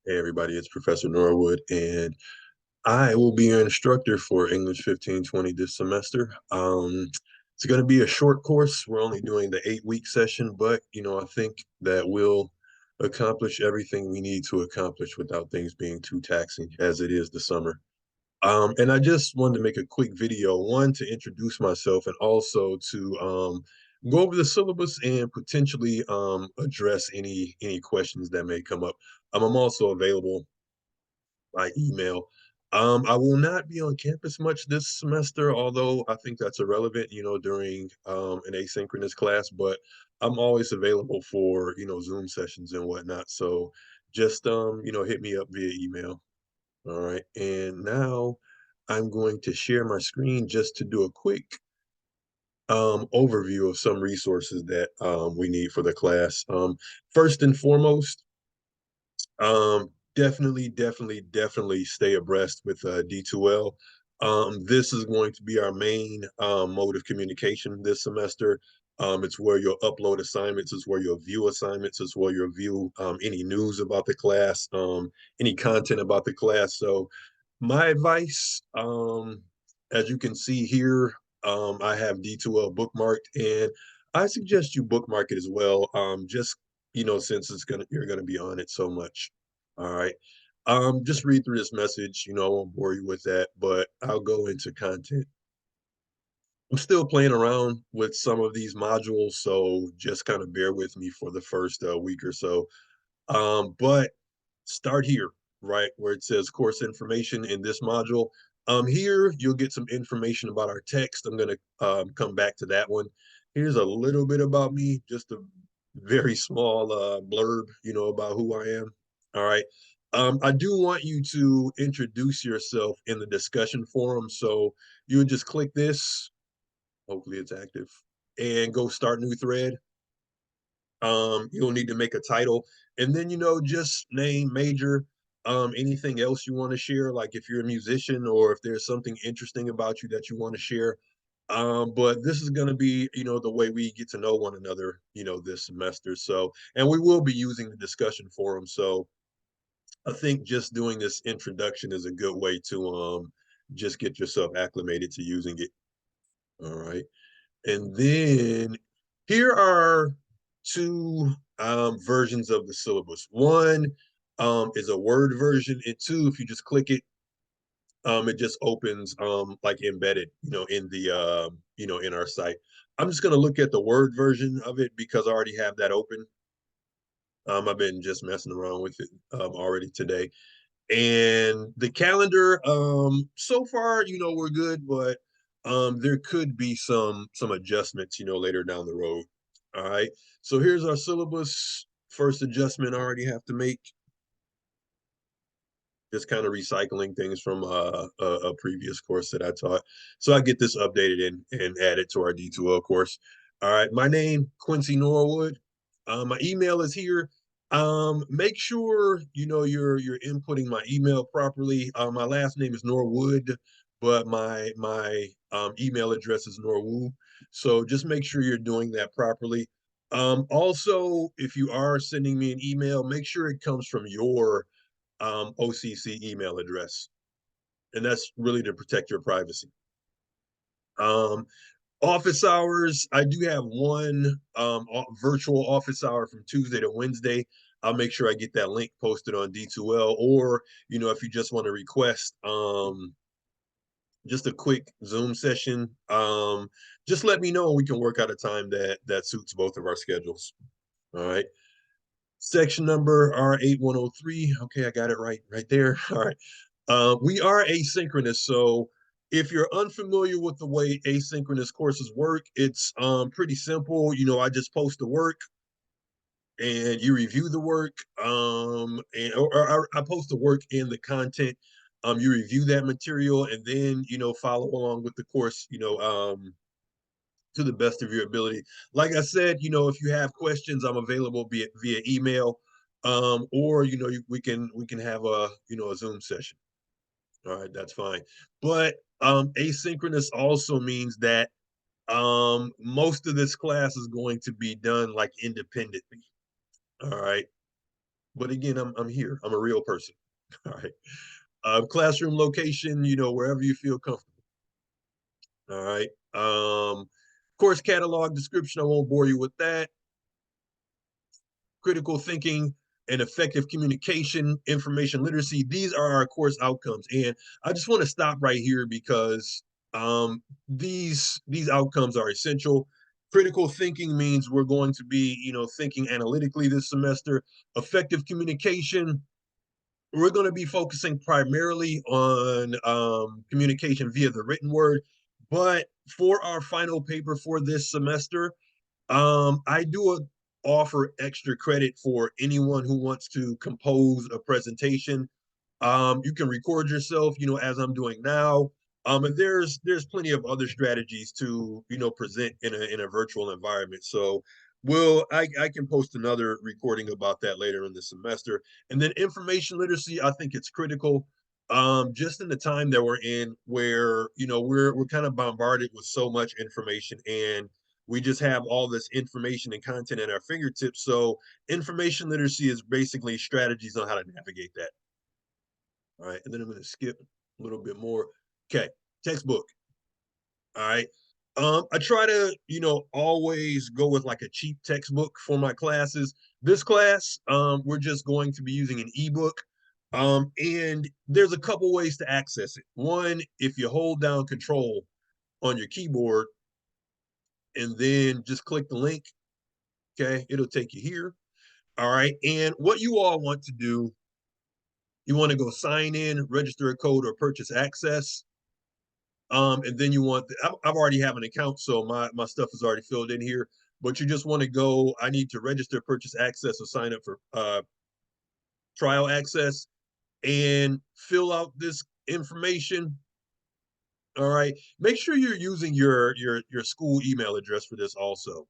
Hey everybody, it's Professor Norwood, and I will be your instructor for English 1520 this semester. It's going to be a short course. We're only doing the 8-week session, but I think that we'll accomplish everything we need to accomplish without things being too taxing as it is the summer. And I just wanted to make a quick video, one to introduce myself and also to go over the syllabus and potentially address any questions that may come up. I'm also available by email. I will not be on campus much this semester, although I think that's irrelevant, during an asynchronous class, but I'm always available for, Zoom sessions and whatnot. So just, hit me up via email. All right. And now I'm going to share my screen just to do a quick overview of some resources that we need for the class. First and foremost, definitely stay abreast with D2L. This is going to be our main mode of communication this semester. It's where you'll upload assignments, it's where you'll view assignments, it's where you'll view any news about the class, any content about the class. So my advice, as you can see here, I have D2L bookmarked, and I suggest you bookmark it as well. Just since you're gonna be on it so much. All right. Just read through this message. I won't bore you with that, but I'll go into content. I'm still playing around with some of these modules, so just kind of bear with me for the first week or so. But start here, right, where it says course information in this module. Here you'll get some information about our text. I'm going to come back to that one. Here's a little bit about me, just a very small blurb, about who I am. All right. I do want you to introduce yourself in the discussion forum. So you would just click this. Hopefully it's active, and go start new thread. You'll need to make a title, and then just name, major, anything else you want to share, like if you're a musician or if there's something interesting about you that you want to share. But this is going to be, the way we get to know one another, this semester. So, and we will be using the discussion forum. So I think just doing this introduction is a good way to just get yourself acclimated to using it. All right. And then here are two versions of the syllabus. One is a Word version, and two, if you just click it, it just opens like embedded, in the in our site. I'm just gonna look at the Word version of it because I already have that open. I've been just messing around with it already today. And the calendar, so far, we're good, but there could be some adjustments, later down the road. All right. So here's our syllabus. First adjustment I already have to make. Just kind of recycling things from a previous course that I taught. So I get this updated and added to our D2L course. All right. My name, Quincy Norwood. My email is here. Make sure you're inputting my email properly. My last name is Norwood, but my email address is Norwoo. So just make sure you're doing that properly. Also, if you are sending me an email, make sure it comes from your OCC email address, and that's really to protect your privacy. Um, Office hours, I do have one virtual office hour from Tuesday to Wednesday. I'll make sure I get that link posted on D2L, or if you just want to request just a quick Zoom session, just let me know and we can work out a time that suits both of our schedules. All right. Section number R8103. Okay, I got it right there. All right. We are asynchronous, so if you're unfamiliar with the way asynchronous courses work, it's pretty simple. I just post the work and you review the work. Or I post the work and the content. You review that material and then follow along with the course. To the best of your ability. Like I said, if you have questions, I'm available via email, or we can have a Zoom session. All right, that's fine. But asynchronous also means that most of this class is going to be done like independently. All right. But again, I'm here. I'm a real person. All right. Classroom location, wherever you feel comfortable. All right. Course catalog description. I won't bore you with that. Critical thinking and effective communication, information literacy. These are our course outcomes. And I just want to stop right here because these outcomes are essential. Critical thinking means we're going to be, thinking analytically this semester. Effective communication, we're going to be focusing primarily on communication via the written word. But for our final paper for this semester, I do offer extra credit for anyone who wants to compose a presentation. You can record yourself, as I'm doing now. And there's plenty of other strategies to, present in a virtual environment. So I can post another recording about that later in the semester. And then information literacy, I think it's critical. Just in the time that we're in where, we're kind of bombarded with so much information and we just have all this information and content at our fingertips. So information literacy is basically strategies on how to navigate that. All right. And then I'm going to skip a little bit more. Okay. Textbook. All right. I try to, always go with like a cheap textbook for my classes. This class, we're just going to be using an ebook. And there's a couple ways to access it. One, if you hold down control on your keyboard and then just click the link, okay, it'll take you here. All right. And what you all want to do, you want to go sign in, register a code, or purchase access. And then you want, I've already have an account, so my stuff is already filled in here. But you just want to go, I need to register, purchase access, or sign up for trial access and fill out this information. All right. Make sure you're using your school email address for this also.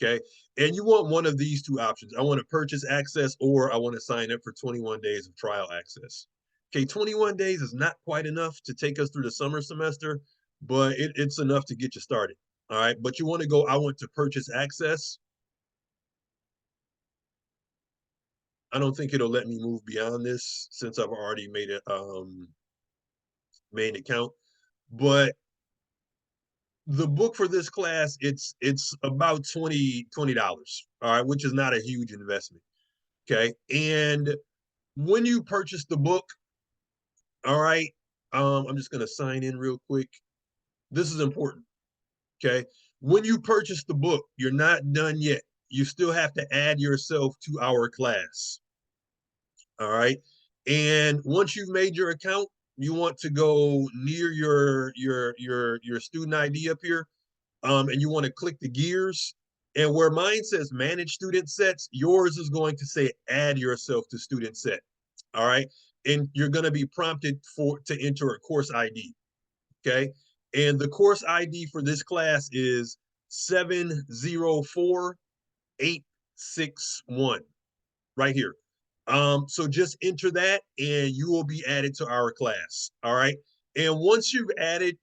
Okay. And you want one of these two options. I want to purchase access or I want to sign up for 21 days of trial access. Okay. 21 days is not quite enough to take us through the summer semester, but it's enough to get you started. All right. But you want to go, I want to purchase access. I don't think it'll let me move beyond this since I've already made a main account. But the book for this class, it's about $20, all right, which is not a huge investment. Okay. And when you purchase the book, all right, I'm just gonna sign in real quick. This is important. Okay. When you purchase the book, you're not done yet. You still have to add yourself to our class. All right. And once you've made your account, you want to go near your student ID up here, and you want to click the gears. And where mine says manage student sets, yours is going to say add yourself to student set. All right. And you're going to be prompted to enter a course ID. Okay. And the course ID for this class is 704861 right here. So just enter that and you will be added to our class. All right. And once you added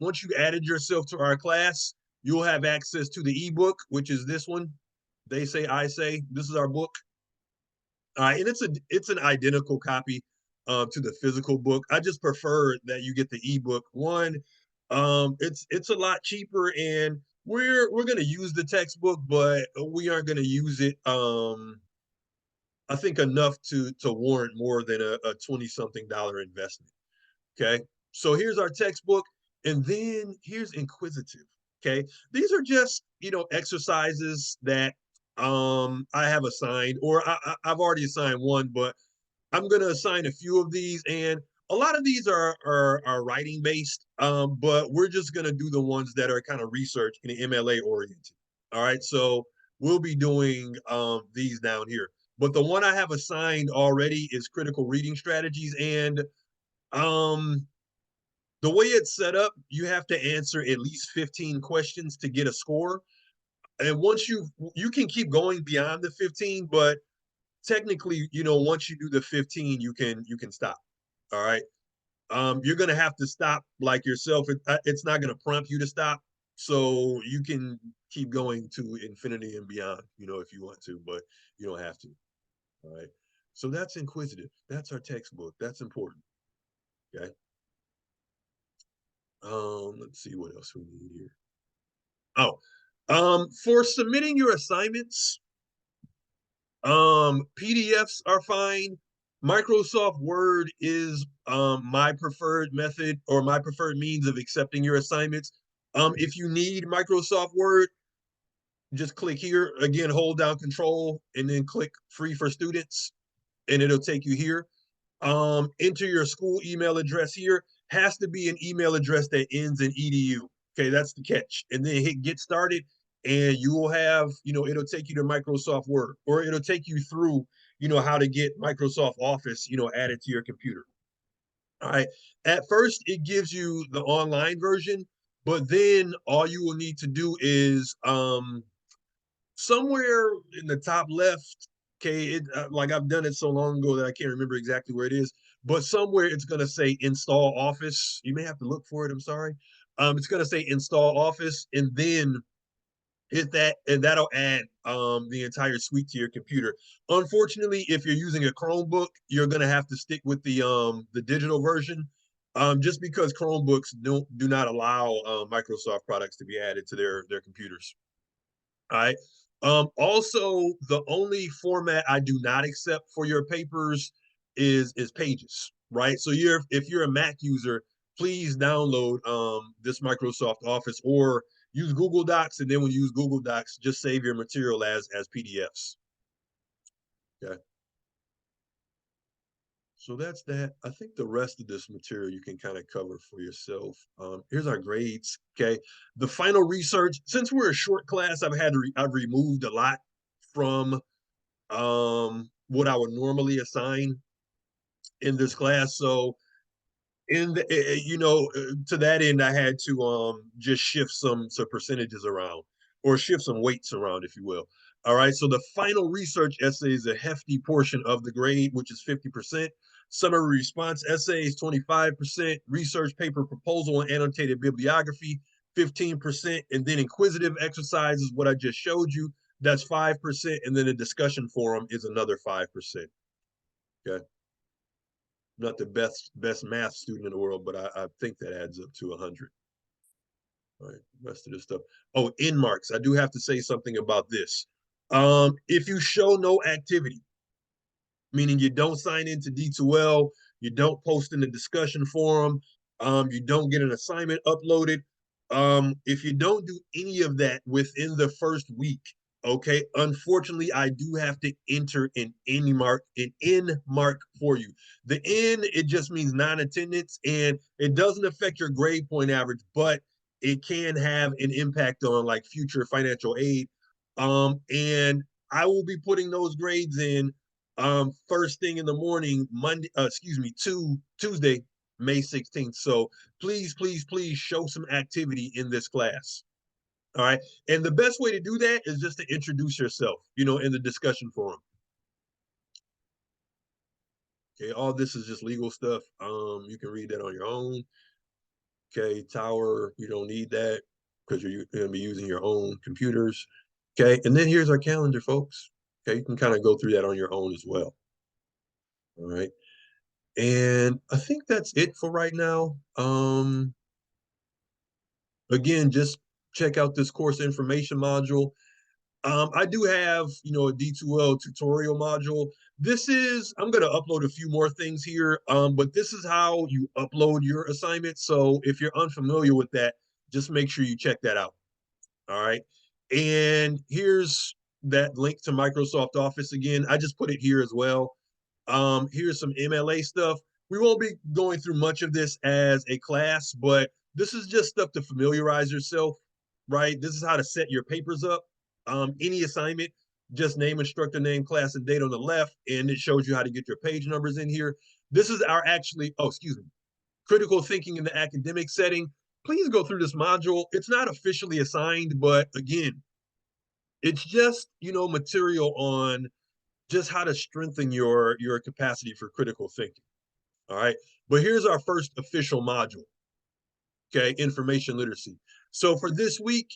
yourself to our class, you'll have access to the ebook, which is this one. They say, I say, this is our book. All right. And it's an identical copy to the physical book. I just prefer that you get the ebook. One, it's a lot cheaper and we're gonna use the textbook, but we aren't gonna use it I think enough to warrant more than a 20 something dollar investment. Okay. So here's our textbook. And then here's Inquisitive. Okay. These are just, exercises that I have assigned, or I've already assigned one, but I'm gonna assign a few of these. And a lot of these are writing based, but we're just gonna do the ones that are kind of research and MLA oriented. All right. So we'll be doing these down here. But the one I have assigned already is critical reading strategies. And um, the way it's set up, you have to answer at least 15 questions to get a score. And once you can keep going beyond the 15, but technically, once you do the 15, you can stop. All right. You're gonna have to stop like yourself. It's not gonna prompt you to stop. So you can keep going to infinity and beyond, if you want to, but you don't have to. All right. So that's inquisitive. That's our textbook. That's important. Okay. Let's see what else we need here. Oh, for submitting your assignments, PDFs are fine. Microsoft Word is my preferred method or my preferred means of accepting your assignments. If you need Microsoft Word, just click here again, hold down control and then click free for students and it'll take you here. Enter your school email address here. Has to be an email address that ends in edu. Okay, that's the catch. And then hit get started, and you will have, it'll take you to Microsoft Word, or it'll take you through, how to get Microsoft Office, added to your computer. All right. At first, it gives you the online version, but then all you will need to do is somewhere in the top left. Okay, like I've done it so long ago that I can't remember exactly where it is, but somewhere it's going to say install Office. You may have to look for it. I'm sorry. It's going to say install Office, and then hit that, and that'll add the entire suite to your computer. Unfortunately, if you're using a Chromebook, you're going to have to stick with the digital version. Just because Chromebooks do not allow Microsoft products to be added to their computers. All right. Also, the only format I do not accept for your papers is Pages, right? So if you're a Mac user, please download this Microsoft Office or use Google Docs, and then when you use Google Docs, just save your material as PDFs. Okay. So that's that. I think the rest of this material you can kind of cover for yourself. Here's our grades. Okay. The final research, since we're a short class, I've removed a lot from what I would normally assign in this class. So in the to that end, I had to just shift some percentages around or shift some weights around, if you will. All right. So the final research essay is a hefty portion of the grade, which is 50%. Summary response essay is 25%. Research paper proposal and annotated bibliography, 15%. And then inquisitive exercises, what I just showed you, that's 5%. And then a discussion forum is another 5%. Okay. Not the best math student in the world, but I think that adds up to 100. All right, rest of this stuff. Oh, in marks. I do have to say something about this. If you show no activity, meaning you don't sign into D2L, you don't post in the discussion forum, you don't get an assignment uploaded. If you don't do any of that within the first week, okay, unfortunately, I do have to enter an N mark for you. The N, it just means non-attendance, and it doesn't affect your grade point average, but it can have an impact on like future financial aid. And I will be putting those grades in first thing in the morning, Tuesday, May 16th. So please, please, please show some activity in this class. All right. And the best way to do that is just to introduce yourself, in the discussion forum. Okay, all this is just legal stuff. You can read that on your own. Okay, tower, you don't need that because you're going to be using your own computers. Okay, and then here's our calendar, folks. Okay, you can kind of go through that on your own as well. All right. And I think that's it for right now. Again, just check out this course information module. I do have, a D2L tutorial module. I'm going to upload a few more things here, but this is how you upload your assignments. So if you're unfamiliar with that, just make sure you check that out. All right. And here's that link to Microsoft Office again. I just put it here as well. Here's some MLA stuff. We won't be going through much of this as a class, but this is just stuff to familiarize yourself, right? This is how to set your papers up. Any assignment, just name, instructor name, class, and date on the left, and it shows you how to get your page numbers in here. This is critical thinking in the academic setting. Please go through this module. It's not officially assigned, but again, it's just, material on just how to strengthen your capacity for critical thinking. All right. But here's our first official module. Okay, information literacy. So for this week,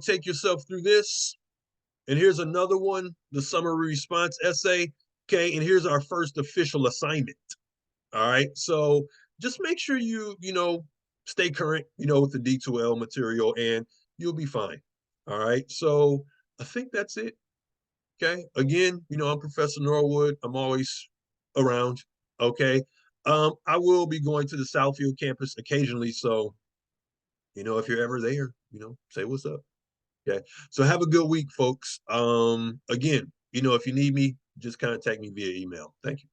take yourself through this. And here's another one, the summary response essay. Okay, and here's our first official assignment. All right, so just make sure you stay current, with the D2L material, and you'll be fine. All right, so I think that's it. Okay, again, I'm Professor Norwood. I'm always around. Okay, I will be going to the Southfield campus occasionally, so if you're ever there, say what's up. Okay, so have a good week, folks. Again, if you need me, just contact me via email. Thank you.